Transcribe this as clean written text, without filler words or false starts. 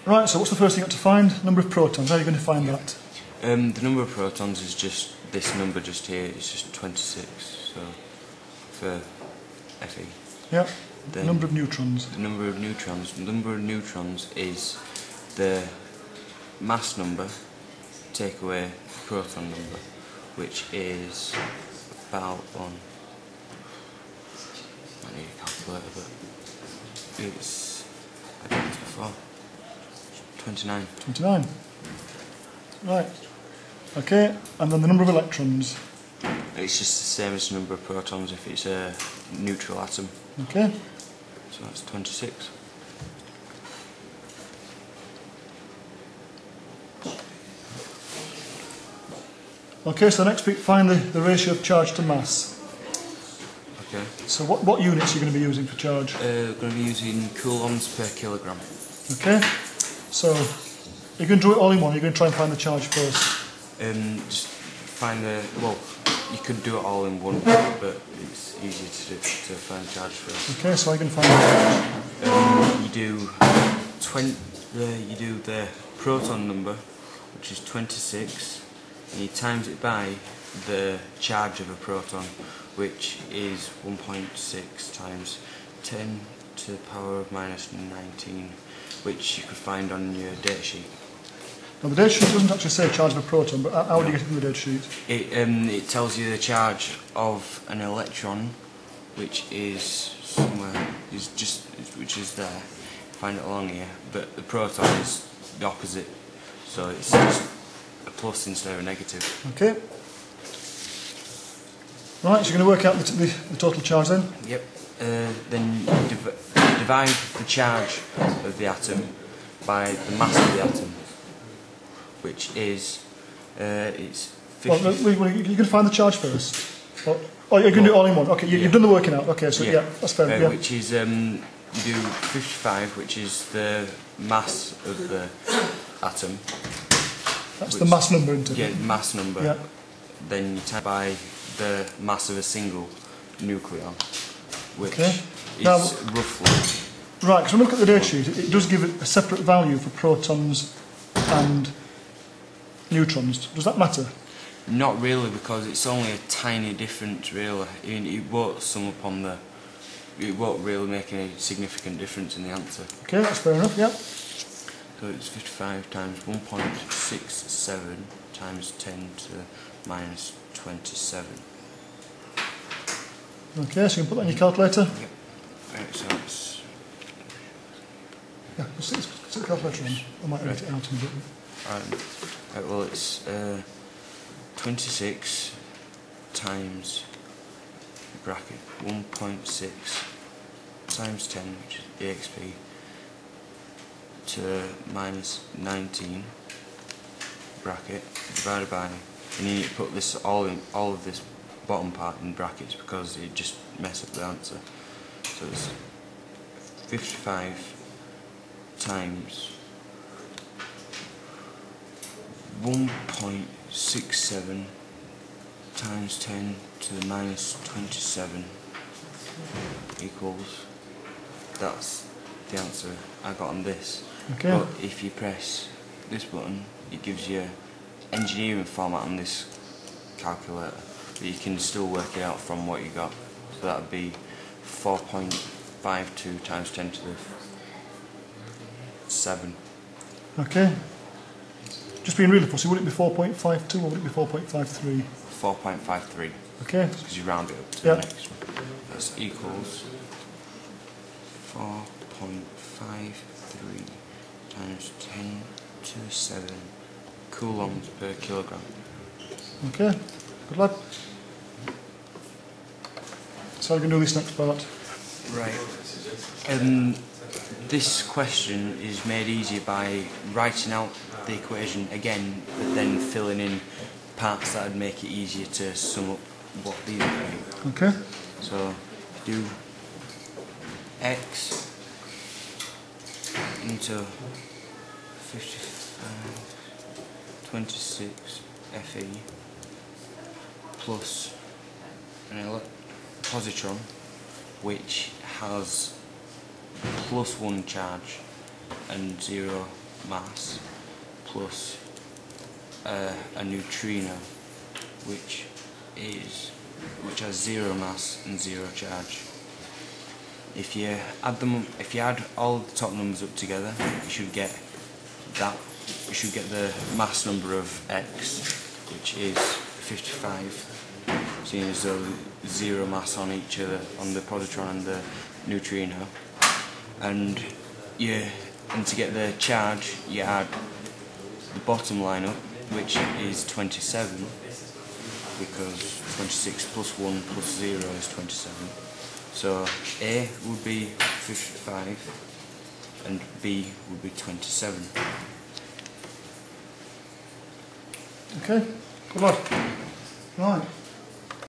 Right, so what's the first thing you have to find? Number of protons. How are you going to find that? The number of protons is just this number just here. It's just 26. So for Fe. Yeah. Then Number of neutrons. The number of neutrons. The number of neutrons is the mass number take away the proton number, which is about on. I need a calculator, but it's I did this before. 29. 29. Right. Okay, and then the number of electrons. It's just the same as the number of protons if it's a neutral atom. Okay. So that's 26. Okay, so next we find the ratio of charge to mass. Okay. So what units are you going to be using for charge? We're going to be using coulombs per kilogram. Okay. So you're going to do it all in one. You're going to try and find the charge first. Just find the you could do it all in one, but it's easier to find the charge first. Okay, so I'm going to find the charge. You do the proton number, which is 26, and you times it by the charge of a proton, which is 1.6 times 10 to the power of minus 19, which you could find on your data sheet. Now the data sheet doesn't actually say charge of a proton, but how do you get it from the data sheet? It tells you the charge of an electron, which is somewhere, which is there. Find it along here, but the proton is the opposite, so it's just a plus instead of a negative. Okay. Right, so you're going to work out the total charge then? Yep. Then you divide the charge of the atom by the mass of the atom, which is it's 50. Well, you're going to find the charge first. Oh, you're going to do it all in one. Okay, you've done the working out. Okay, so yeah that's fair. Yeah. Which is you do 55, which is the mass of the atom. That's the mass number, isn't it? Yeah, mass number. Yeah. Then you times by the mass of a single nucleon, which is now, roughly. Right, so look at the data sheet. It does give it a separate value for protons and neutrons. Does that matter? Not really, because it's only a tiny difference, really. It won't sum up on the. It won't really make any significant difference in the answer. Okay, that's fair enough. Yeah. So it's 55 times 1.67 times 10 to the minus 27. Okay, so you can put that in your calculator. Yep. Right, so it's. Yeah, let's stick the calculator on. I might write it out in a bit. Right, well, it's 26 times bracket 1.6 times 10, which is exp, to minus 19 bracket divided by, and you need to put this all of this bottom part in brackets because it just messes up the answer. So it's 55 times 1.67 times 10 to the minus 27 equals, that's the answer I got on this. Okay. But if you press this button, it gives you engineering format on this calculator, but you can still work it out from what you got. So that would be 4.52 times 10 to the 7. Okay. Just being really fussy, would it be 4.52 or would it be 4.53? 4.53. Okay. Because you round it up to the next one. That's equals 4.53 times 10 to the 7 coulombs per kilogram. Okay. Good lad. So I'm going to do this next part. Right. This question is made easier by writing out the equation again, but then filling in parts that would make it easier to sum up what these are going to be. Okay. So do x into 55, 26 Fe plus an positron which has +1 charge and 0 mass plus a neutrino which has 0 mass and 0 charge. If you add all the top numbers up together, you should get the mass number of X, which is 55, seeing as though 0 mass on each other, on the positron and the neutrino. And to get the charge, you add the bottom line up, which is 27, because 26 plus 1 plus 0 is 27. So A would be 55 and B would be 27. Okay, good luck. Right.